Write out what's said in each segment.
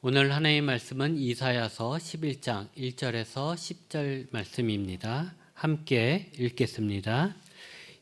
오늘 하나님의 말씀은 이사야서 11장 1절에서 10절 말씀입니다. 함께 읽겠습니다.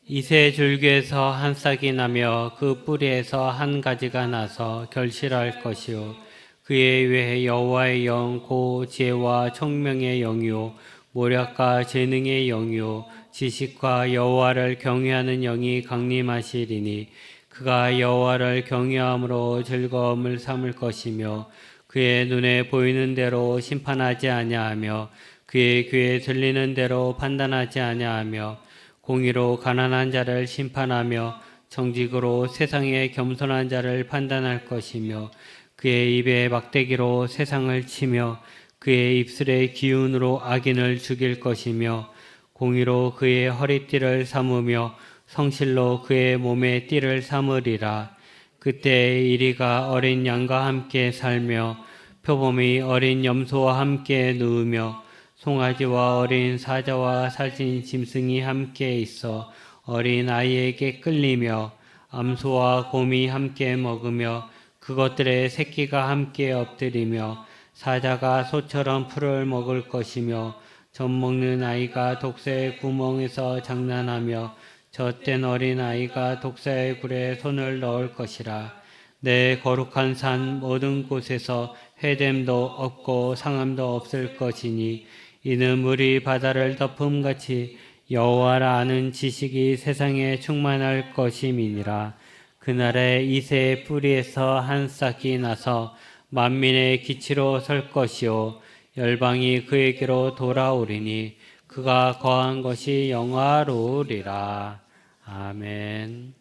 이새 줄기에서 한 싹이 나며 그 뿌리에서 한 가지가 나서 결실할 것이요 그에 위해 여호와의 영 고 지혜와 총명의 영이요 모략과 재능의 영이요 지식과 여호와를 경외하는 영이 강림하시리니 그가 여호와를 경외함으로 즐거움을 삼을 것이며 그의 눈에 보이는 대로 심판하지 아니하며 그의 귀에 들리는 대로 판단하지 아니하며 공의로 가난한 자를 심판하며 정직으로 세상의 겸손한 자를 판단할 것이며 그의 입에 막대기로 세상을 치며 그의 입술의 기운으로 악인을 죽일 것이며 공의로 그의 허리띠를 삼으며 성실로 그의 몸의 띠를 삼으리라. 그때 이리가 어린 양과 함께 살며 표범이 어린 염소와 함께 누우며 송아지와 어린 사자와 살찐 짐승이 함께 있어 어린 아이에게 끌리며 암소와 곰이 함께 먹으며 그것들의 새끼가 함께 엎드리며 사자가 소처럼 풀을 먹을 것이며 젖 먹는 아이가 독새의 구멍에서 장난하며 젖된 어린 아이가 독새의 굴에 손을 넣을 것이라. 내 거룩한 산 모든 곳에서 해됨도 없고 상함도 없을 것이니 이는 물이 바다를 덮음같이 여호와를 아는 지식이 세상에 충만할 것임이니라. 그날에 이새의 뿌리에서 한 싹이 나서 만민의 기치로 설 것이요 열방이 그에게로 돌아오리니 그가 거한 것이 영화로우리라. 아멘.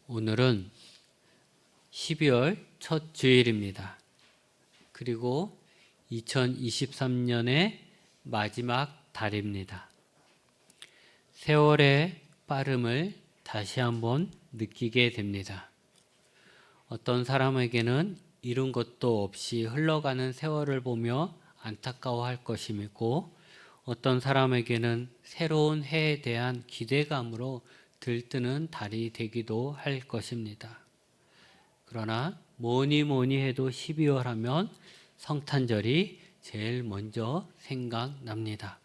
오늘은 12월 첫 주일입니다. 그리고 2023년의 마지막 달입니다. 세월의 빠름을 다시 한번 느끼게 됩니다. 어떤 사람에게는 이룬 것도 없이 흘러가는 세월을 보며 안타까워할 것이고 어떤 사람에게는 새로운 해에 대한 기대감으로 들뜨는 달이 되기도 할 것입니다. 그러나 뭐니 해도 12월 하면 성탄절이 제일 먼저 생각납니다.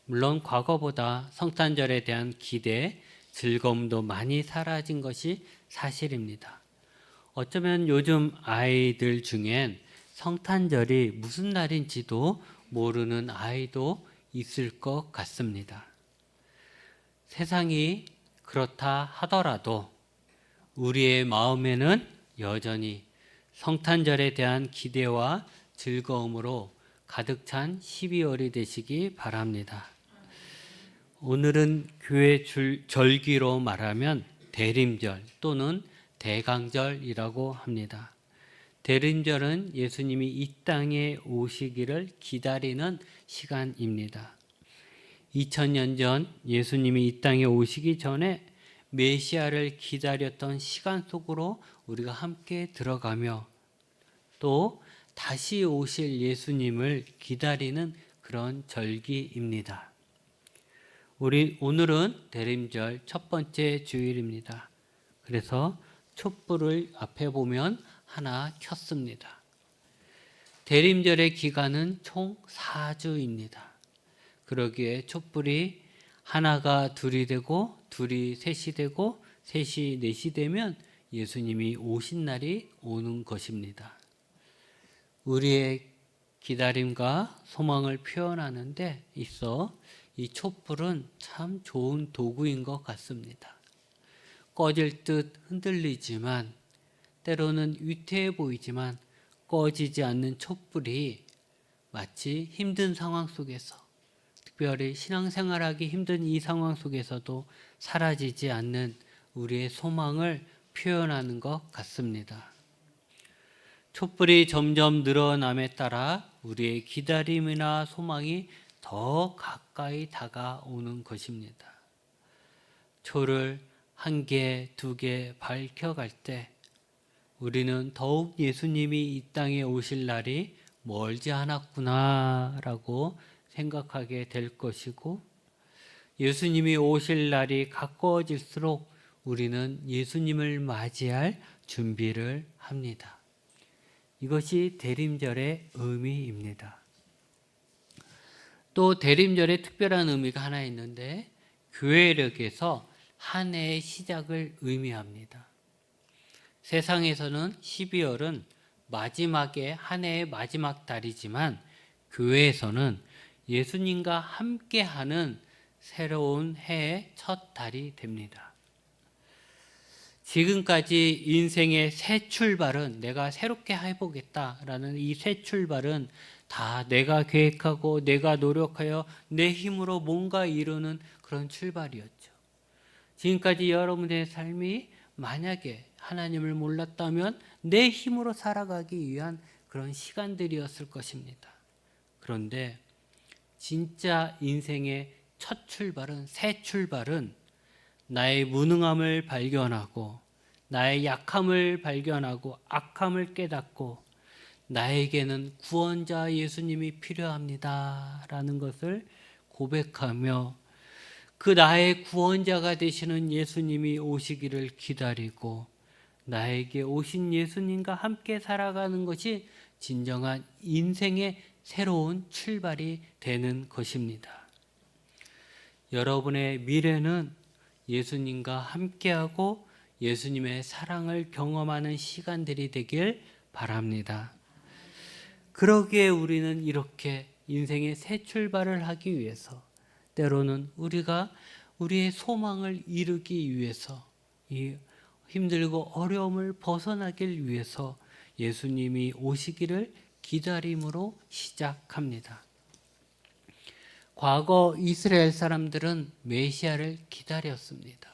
물론 과거보다 성탄절에 대한 기대, 즐거움도 많이 사라진 것이 사실입니다. 어쩌면 요즘 아이들 중엔 성탄절이 무슨 날인지도 모르는 아이도 있을 것 같습니다. 세상이 그렇다 하더라도 우리의 마음에는 여전히 성탄절에 대한 기대와 즐거움으로 가득 찬 12월이 되시기 바랍니다. 오늘은 교회 절기로 말하면 대림절 또는 대강절이라고 합니다. 대림절은 예수님이 이 땅에 오시기를 기다리는 시간입니다. 2000년 전 예수님이 이 땅에 오시기 전에 메시아를 기다렸던 시간 속으로 우리가 함께 들어가며 또 다시 오실 예수님을 기다리는 그런 절기입니다. 오늘은 대림절 첫 번째 주일입니다. 그래서 촛불을 앞에 보면 하나 켰습니다. 대림절의 기간은 총 4주입니다. 그러기에 촛불이 하나가 둘이 되고 둘이 셋이 되고 셋이 넷이 되면 예수님이 오신 날이 오는 것입니다. 우리의 기다림과 소망을 표현하는 데 있어 이 촛불은 참 좋은 도구인 것 같습니다. 꺼질 듯 흔들리지만 때로는 위태해 보이지만 꺼지지 않는 촛불이 마치 힘든 상황 속에서 특별히 신앙생활하기 힘든 이 상황 속에서도 사라지지 않는 우리의 소망을 표현하는 것 같습니다. 촛불이 점점 늘어남에 따라 우리의 기다림이나 소망이 더 가까이 다가오는 것입니다. 초를 한 개, 두 개 밝혀갈 때 우리는 더욱 예수님이 이 땅에 오실 날이 멀지 않았구나라고 생각하게 될 것이고 예수님이 오실 날이 가까워질수록 우리는 예수님을 맞이할 준비를 합니다. 이것이 대림절의 의미입니다. 또 대림절에 특별한 의미가 하나 있는데 교회력에서 한 해의 시작을 의미합니다. 세상에서는 12월은 마지막에 한 해의 마지막 달이지만 교회에서는 예수님과 함께하는 새로운 해의 첫 달이 됩니다. 지금까지 인생의 새 출발은 내가 새롭게 해보겠다라는 이 새 출발은 다 내가 계획하고 내가 노력하여 내 힘으로 뭔가 이루는 그런 출발이었죠. 지금까지 여러분의 삶이 만약에 하나님을 몰랐다면 내 힘으로 살아가기 위한 그런 시간들이었을 것입니다. 그런데 진짜 인생의 첫 출발은, 새 출발은 나의 무능함을 발견하고 나의 약함을 발견하고 악함을 깨닫고 나에게는 구원자 예수님이 필요합니다 라는 것을 고백하며 그 나의 구원자가 되시는 예수님이 오시기를 기다리고 나에게 오신 예수님과 함께 살아가는 것이 진정한 인생의 새로운 출발이 되는 것입니다. 여러분의 미래는 예수님과 함께하고 예수님의 사랑을 경험하는 시간들이 되길 바랍니다. 그러기에 우리는 이렇게 인생의 새 출발을 하기 위해서 때로는 우리가 우리의 소망을 이루기 위해서 이 힘들고 어려움을 벗어나길 위해서 예수님이 오시기를 기다림으로 시작합니다. 과거 이스라엘 사람들은 메시아를 기다렸습니다.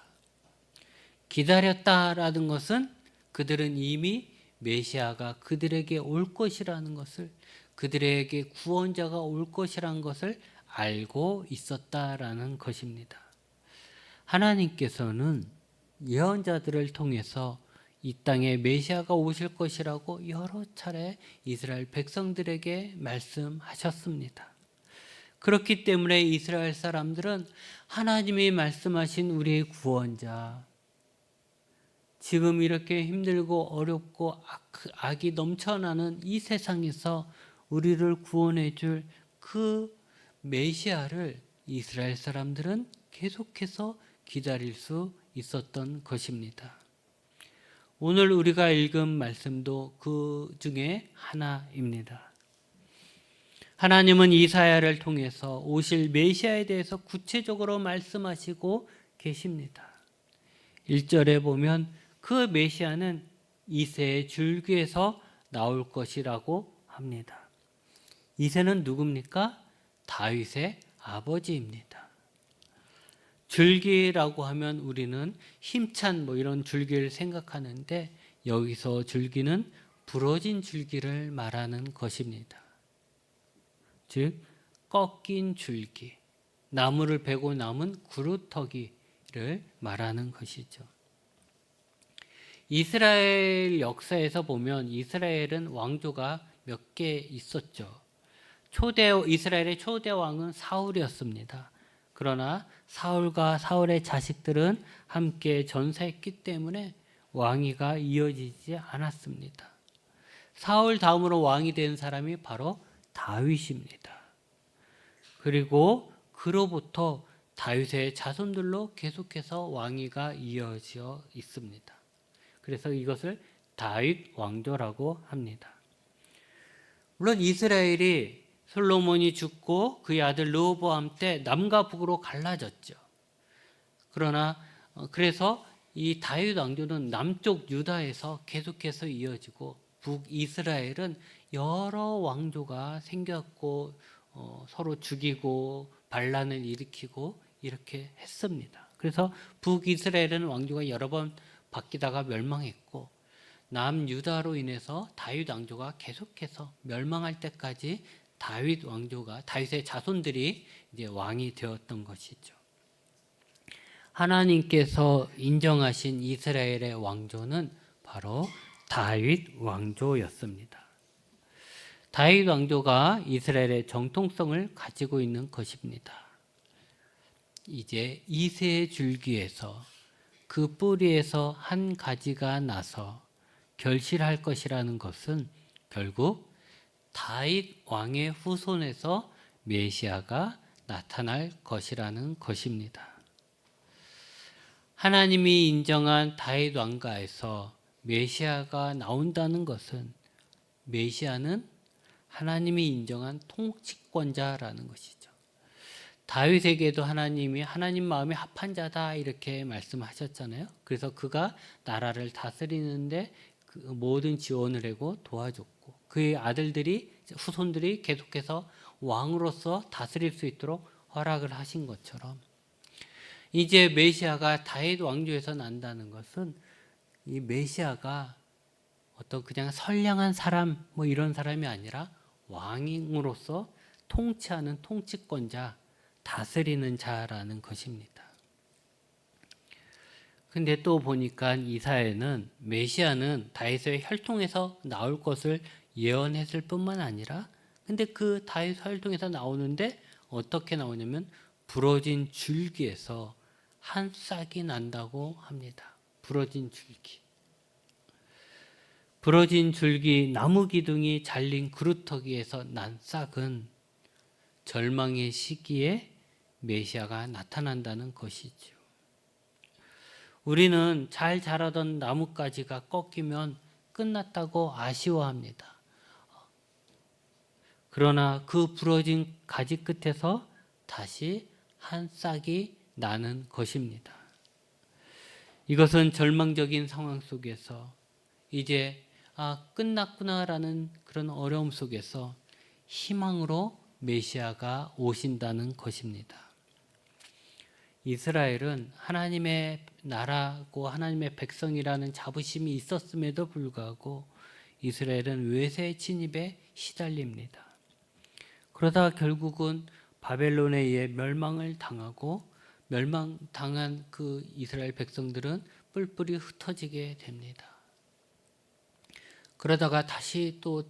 기다렸다라는 것은 그들은 이미 메시아가 그들에게 올 것이라는 것을, 그들에게 구원자가 올 것이라는 것을 알고 있었다라는 것입니다. 하나님께서는 예언자들을 통해서 이 땅에 메시아가 오실 것이라고 여러 차례 이스라엘 백성들에게 말씀하셨습니다. 그렇기 때문에 이스라엘 사람들은 하나님이 말씀하신 우리의 구원자, 지금 이렇게 힘들고 어렵고 악이 넘쳐나는 이 세상에서 우리를 구원해 줄 그 메시아를 이스라엘 사람들은 계속해서 기다릴 수 있었던 것입니다. 오늘 우리가 읽은 말씀도 그 중에 하나입니다. 하나님은 이사야를 통해서 오실 메시아에 대해서 구체적으로 말씀하시고 계십니다. 1절에 보면 그 메시아는 이새의 줄기에서 나올 것이라고 합니다. 이새는 누굽니까? 다윗의 아버지입니다. 줄기라고 하면 우리는 힘찬 이런 줄기를 생각하는데 여기서 줄기는 부러진 줄기를 말하는 것입니다. 즉 꺾인 줄기, 나무를 베고 남은 구루터기를 말하는 것이죠. 이스라엘 역사에서 보면 이스라엘은 왕조가 몇 개 있었죠. 이스라엘의 초대 왕은 사울이었습니다. 그러나 사울과 사울의 자식들은 함께 전사했기 때문에 왕위가 이어지지 않았습니다. 사울 다음으로 왕이 된 사람이 바로 다윗입니다. 그리고 그로부터 다윗의 자손들로 계속해서 왕위가 이어져 있습니다. 그래서 이것을 다윗 왕조라고 합니다. 물론 이스라엘이 솔로몬이 죽고 그의 아들 르호보암 때 남과 북으로 갈라졌죠. 그러나 그래서 이 다윗 왕조는 남쪽 유다에서 계속해서 이어지고 북이스라엘은 여러 왕조가 생겼고 서로 죽이고 반란을 일으키고 이렇게 했습니다. 그래서 북이스라엘은 왕조가 여러 번 바뀌다가 멸망했고 남유다로 인해서 다윗 왕조가 계속해서 멸망할 때까지 다윗 왕조가 다윗의 자손들이 이제 왕이 되었던 것이죠. 하나님께서 인정하신 이스라엘의 왕조는 바로 다윗 왕조였습니다. 다윗 왕조가 이스라엘의 정통성을 가지고 있는 것입니다. 이제 이새의 줄기에서 그 뿌리에서 한 가지가 나서 결실할 것이라는 것은 결국 다윗 왕의 후손에서 메시아가 나타날 것이라는 것입니다. 하나님이 인정한 다윗 왕가에서 메시아가 나온다는 것은 메시아는 하나님이 인정한 통치권자라는 것이죠. 다윗에게도 하나님이 하나님 마음에 합한 자다 이렇게 말씀하셨잖아요. 그래서 그가 나라를 다스리는데 그 모든 지원을 하고 도와줬고 그의 아들들이 후손들이 계속해서 왕으로서 다스릴 수 있도록 허락을 하신 것처럼 이제 메시아가 다윗 왕조에서 난다는 것은 이 메시아가 어떤 그냥 선량한 사람 뭐 이런 사람이 아니라 왕으로서 통치하는 통치권자, 다스리는 자라는 것입니다. 근데 또 보니까 이사야는 메시아는 다윗의 혈통에서 나올 것을 예언했을 뿐만 아니라 근데 그 다윗 혈통에서 나오는데 어떻게 나오냐면 부러진 줄기에서 한 싹이 난다고 합니다. 부러진 줄기. 부러진 줄기, 나무 기둥이 잘린 그루터기에서 난 싹은 절망의 시기에 메시아가 나타난다는 것이죠. 우리는 잘 자라던 나뭇가지가 꺾이면 끝났다고 아쉬워합니다. 그러나 그 부러진 가지 끝에서 다시 한 싹이 나는 것입니다. 이것은 절망적인 상황 속에서 이제 끝났구나라는 그런 어려움 속에서 희망으로 메시아가 오신다는 것입니다. 이스라엘은 하나님의 나라고 하나님의 백성이라는 자부심이 있었음에도 불구하고 이스라엘은 외세 진입에 시달립니다. 그러다 결국은 바벨론에 의해 멸망을 당하고 멸망당한 그 이스라엘 백성들은 뿔뿔이 흩어지게 됩니다. 그러다가 다시 또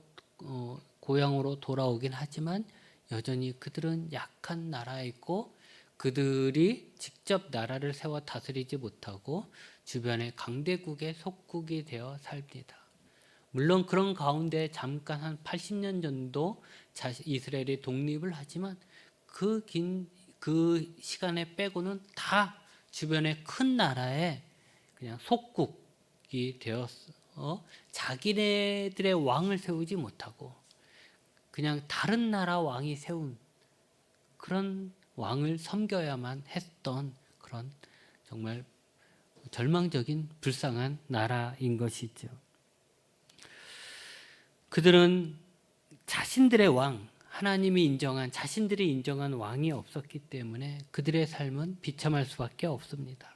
고향으로 돌아오긴 하지만 여전히 그들은 약한 나라에 있고 그들이 직접 나라를 세워 다스리지 못하고 주변의 강대국의 속국이 되어 삽니다. 물론 그런 가운데 잠깐 한 80년 정도 이스라엘이 독립을 하지만 그 시간에 빼고는 다 주변의 큰 나라에 그냥 속국이 되었어. 자기네들의 왕을 세우지 못하고 그냥 다른 나라 왕이 세운 그런 왕을 섬겨야만 했던 그런 정말 절망적인 불쌍한 나라인 것이죠. 그들은 자신들의 왕, 하나님이 인정한 자신들이 인정한 왕이 없었기 때문에 그들의 삶은 비참할 수밖에 없습니다.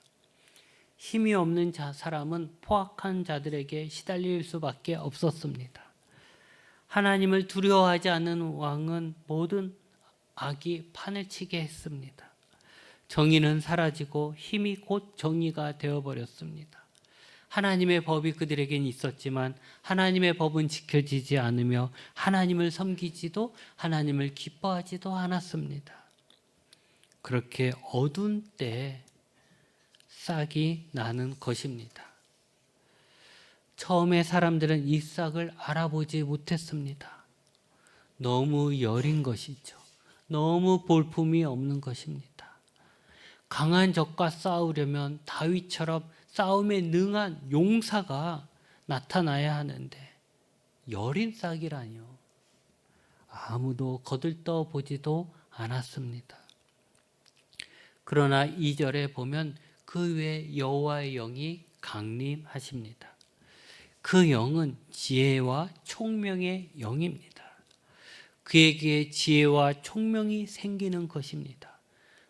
힘이 없는 사람은 포악한 자들에게 시달릴 수밖에 없었습니다. 하나님을 두려워하지 않는 왕은 모든 악이 판을 치게 했습니다. 정의는 사라지고 힘이 곧 정의가 되어버렸습니다. 하나님의 법이 그들에겐 있었지만 하나님의 법은 지켜지지 않으며 하나님을 섬기지도 하나님을 기뻐하지도 않았습니다. 그렇게 어두운 때에 싹이 나는 것입니다. 처음에 사람들은 이 싹을 알아보지 못했습니다. 너무 여린 것이죠. 너무 볼품이 없는 것입니다. 강한 적과 싸우려면 다윗처럼 싸움에 능한 용사가 나타나야 하는데 여린 싹이라뇨. 아무도 거들떠 보지도 않았습니다. 그러나 2절에 보면 그 외에 여호와의 영이 강림하십니다. 그 영은 지혜와 총명의 영입니다. 그에게 지혜와 총명이 생기는 것입니다.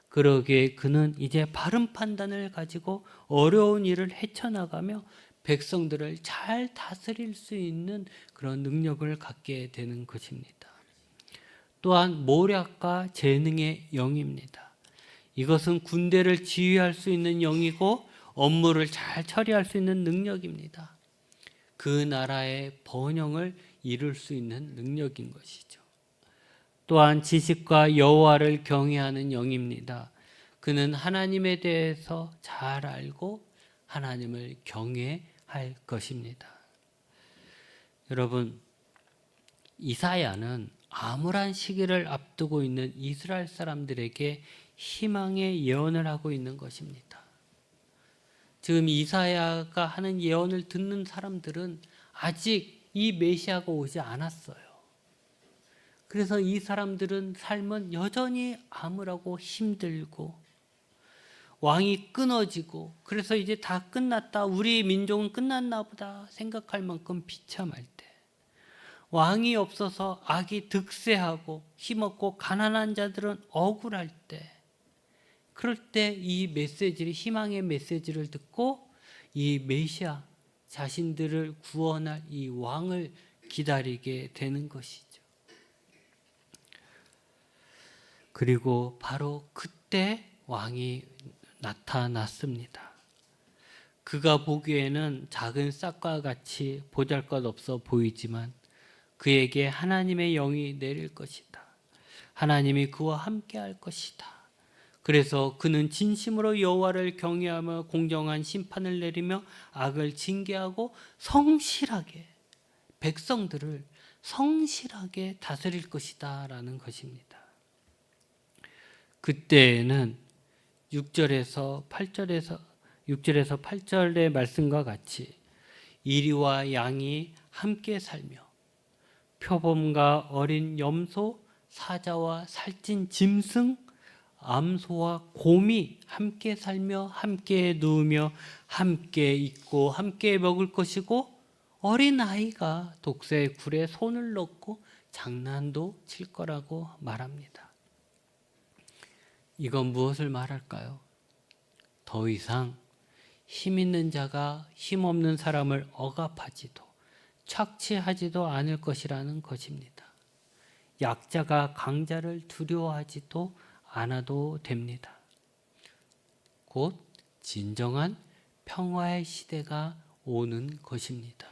그러기에 그는 이제 바른 판단을 가지고 어려운 일을 헤쳐나가며 백성들을 잘 다스릴 수 있는 그런 능력을 갖게 되는 것입니다. 또한 모략과 재능의 영입니다. 이것은 군대를 지휘할 수 있는 영이고 업무를 잘 처리할 수 있는 능력입니다. 그 나라의 번영을 이룰 수 있는 능력인 것이죠. 또한 지식과 여호와를 경외하는 영입니다. 그는 하나님에 대해서 잘 알고 하나님을 경외할 것입니다. 여러분, 이사야는 암울한 시기를 앞두고 있는 이스라엘 사람들에게 희망의 예언을 하고 있는 것입니다. 지금 이사야가 하는 예언을 듣는 사람들은 아직 이 메시아가 오지 않았어요. 그래서 이 사람들은 삶은 여전히 암울하고 힘들고 왕이 끊어지고, 그래서 이제 다 끝났다, 우리 민족은 끝났나 보다 생각할 만큼 비참할 때, 왕이 없어서 악이 득세하고 힘없고 가난한 자들은 억울할 때, 그럴 때 이 메시지를, 희망의 메시지를 듣고 이 메시아, 자신들을 구원할 이 왕을 기다리게 되는 것이죠. 그리고 바로 그때 왕이 나타났습니다. 그가 보기에는 작은 싹과 같이 보잘것없어 보이지만 그에게 하나님의 영이 내릴 것이다. 하나님이 그와 함께 할 것이다. 그래서 그는 진심으로 여호와를 경외하며 공정한 심판을 내리며 악을 징계하고 성실하게, 백성들을 성실하게 다스릴 것이다 라는 것입니다. 그때에는 6절에서 8절의 말씀과 같이 이리와 양이 함께 살며 표범과 어린 염소, 사자와 살찐 짐승, 암소와 곰이 함께 살며 함께 누우며 함께 있고 함께 먹을 것이고, 어린아이가 독새의 굴에 손을 넣고 장난도 칠 거라고 말합니다. 이건 무엇을 말할까요? 더 이상 힘 있는 자가 힘 없는 사람을 억압하지도 착취하지도 않을 것이라는 것입니다. 약자가 강자를 두려워하지도 않아도 됩니다. 곧 진정한 평화의 시대가 오는 것입니다.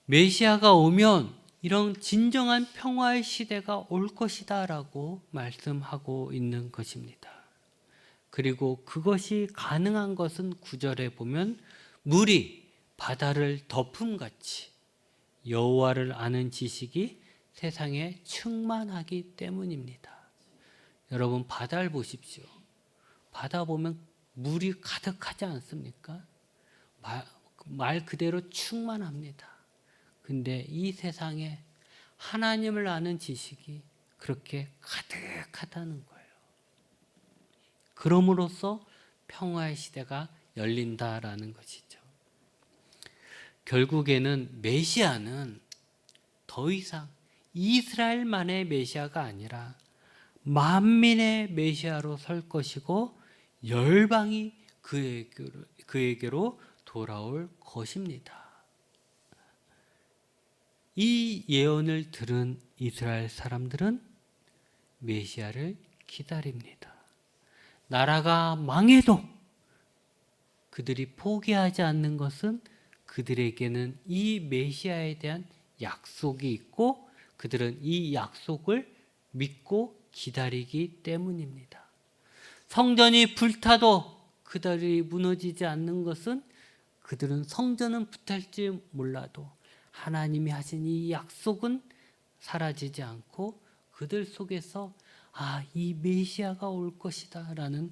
메시아가 오면 이런 진정한 평화의 시대가 올 것이다 라고 말씀하고 있는 것입니다. 그리고 그것이 가능한 것은 9절에 보면 물이 바다를 덮음같이 여호와를 아는 지식이 세상에 충만하기 때문입니다. 여러분, 바다를 보십시오. 바다 보면 물이 가득하지 않습니까? 말 그대로 충만합니다. 근데 이 세상에 하나님을 아는 지식이 그렇게 가득하다는 거예요. 그럼으로써 평화의 시대가 열린다라는 것이죠. 결국에는 메시아는 더 이상 이스라엘만의 메시아가 아니라 만민의 메시아로 설 것이고 열방이 그에게로 돌아올 것입니다. 이 예언을 들은 이스라엘 사람들은 메시아를 기다립니다. 나라가 망해도 그들이 포기하지 않는 것은 그들에게는 이 메시아에 대한 약속이 있고 그들은 이 약속을 믿고 기다리기 때문입니다. 성전이 불타도 그들이 무너지지 않는 것은 그들은 성전은 불탈지 몰라도 하나님이 하신 이 약속은 사라지지 않고 그들 속에서 이 메시아가 올 것이다 라는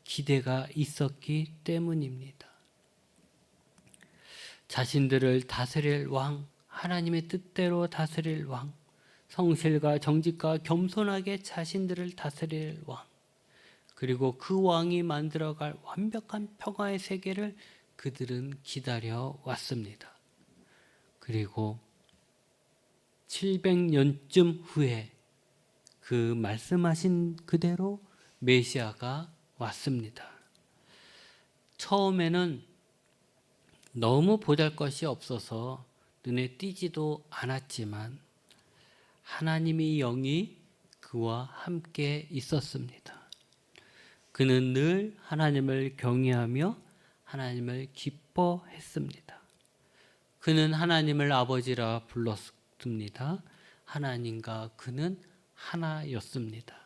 기대가 있었기 때문입니다. 자신들을 다스릴 왕, 하나님의 뜻대로 다스릴 왕, 성실과 정직과 겸손하게 자신들을 다스릴 왕, 그리고 그 왕이 만들어갈 완벽한 평화의 세계를 그들은 기다려 왔습니다. 그리고 700년쯤 후에 그 말씀하신 그대로 메시아가 왔습니다. 처음에는 너무 보잘것이 없어서 눈에 띄지도 않았지만 하나님의 영이 그와 함께 있었습니다. 그는 늘 하나님을 경외하며 하나님을 기뻐했습니다. 그는 하나님을 아버지라 불렀습니다. 하나님과 그는 하나였습니다.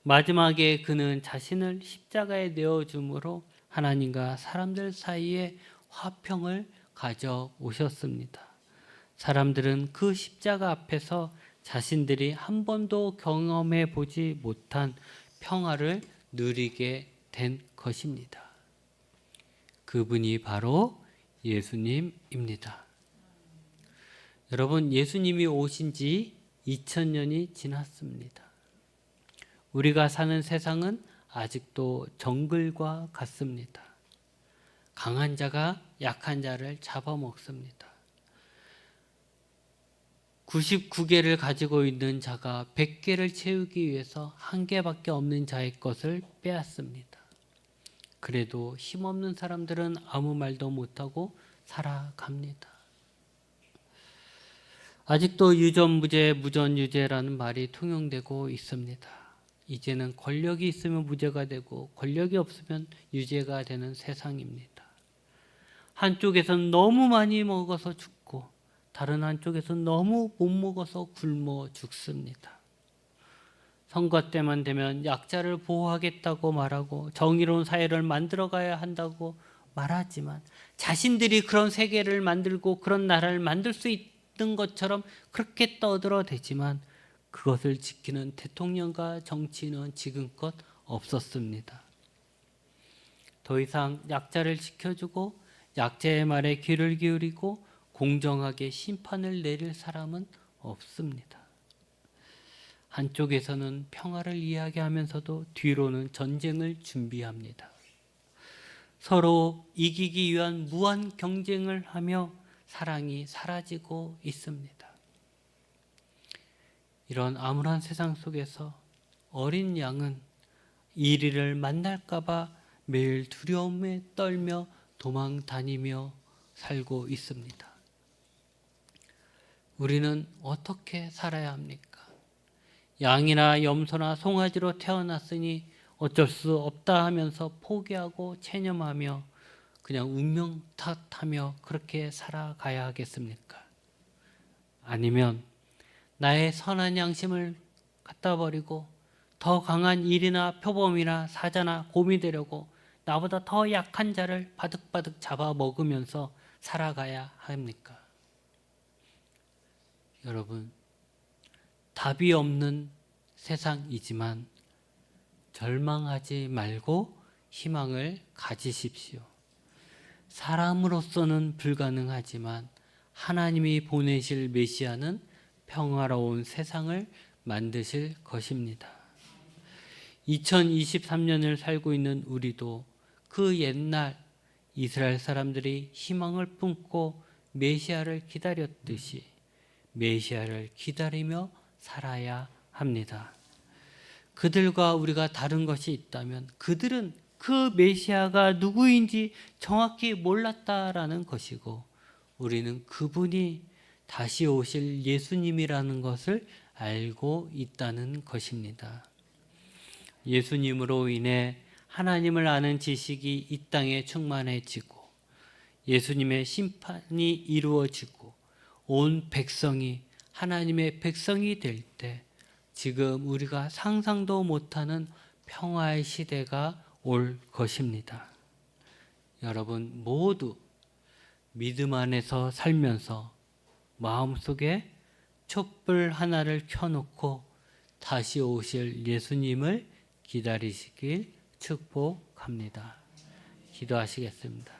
마지막에 그는 자신을 십자가에 내어줌으로 하나님과 사람들 사이에 화평을 가져오셨습니다. 사람들은 그 십자가 앞에서 자신들이 한 번도 경험해 보지 못한 평화를 누리게 된 것입니다. 그분이 바로 예수님입니다. 여러분, 예수님이 오신 지 2000년이 지났습니다. 우리가 사는 세상은 아직도 정글과 같습니다. 강한 자가 약한 자를 잡아먹습니다. 99개를 가지고 있는 자가 100개를 채우기 위해서 1개밖에 없는 자의 것을 빼앗습니다. 그래도 힘없는 사람들은 아무 말도 못하고 살아갑니다. 아직도 유전무죄, 무전유죄라는 말이 통용되고 있습니다. 이제는 권력이 있으면 무죄가 되고 권력이 없으면 유죄가 되는 세상입니다. 한쪽에서는 너무 많이 먹어서 죽고 다른 한쪽에서는 너무 못 먹어서 굶어 죽습니다. 선거 때만 되면 약자를 보호하겠다고 말하고 정의로운 사회를 만들어가야 한다고 말하지만 자신들이 그런 세계를 만들고 그런 나라를 만들 수 있는 것처럼 그렇게 떠들어대지만 그것을 지키는 대통령과 정치인은 지금껏 없었습니다. 더 이상 약자를 지켜주고 약자의 말에 귀를 기울이고 공정하게 심판을 내릴 사람은 없습니다. 한쪽에서는 평화를 이야기하면서도 뒤로는 전쟁을 준비합니다. 서로 이기기 위한 무한 경쟁을 하며 사랑이 사라지고 있습니다. 이런 암울한 세상 속에서 어린 양은 이리를 만날까 봐 매일 두려움에 떨며 도망 다니며 살고 있습니다. 우리는 어떻게 살아야 합니까? 양이나 염소나 송아지로 태어났으니 어쩔 수 없다 하면서 포기하고 체념하며 그냥 운명 탓하며 그렇게 살아가야 하겠습니까? 아니면 나의 선한 양심을 갖다 버리고 더 강한 일이나 표범이나 사자나 곰이 되려고 나보다 더 약한 자를 바득바득 잡아먹으면서 살아가야 합니까? 여러분, 답이 없는 세상이지만 절망하지 말고 희망을 가지십시오. 사람으로서는 불가능하지만 하나님이 보내실 메시아는 평화로운 세상을 만드실 것입니다. 2023년을 살고 있는 우리도 그 옛날 이스라엘 사람들이 희망을 품고 메시아를 기다렸듯이 메시아를 기다리며 살아야 합니다. 그들과 우리가 다른 것이 있다면 그들은 그 메시아가 누구인지 정확히 몰랐다라는 것이고 우리는 그분이 다시 오실 예수님이라는 것을 알고 있다는 것입니다. 예수님으로 인해 하나님을 아는 지식이 이 땅에 충만해지고 예수님의 심판이 이루어지고 온 백성이 하나님의 백성이 될 때 지금 우리가 상상도 못하는 평화의 시대가 올 것입니다. 여러분 모두 믿음 안에서 살면서 마음속에 촛불 하나를 켜놓고 다시 오실 예수님을 기다리시길 축복합니다. 기도하시겠습니다.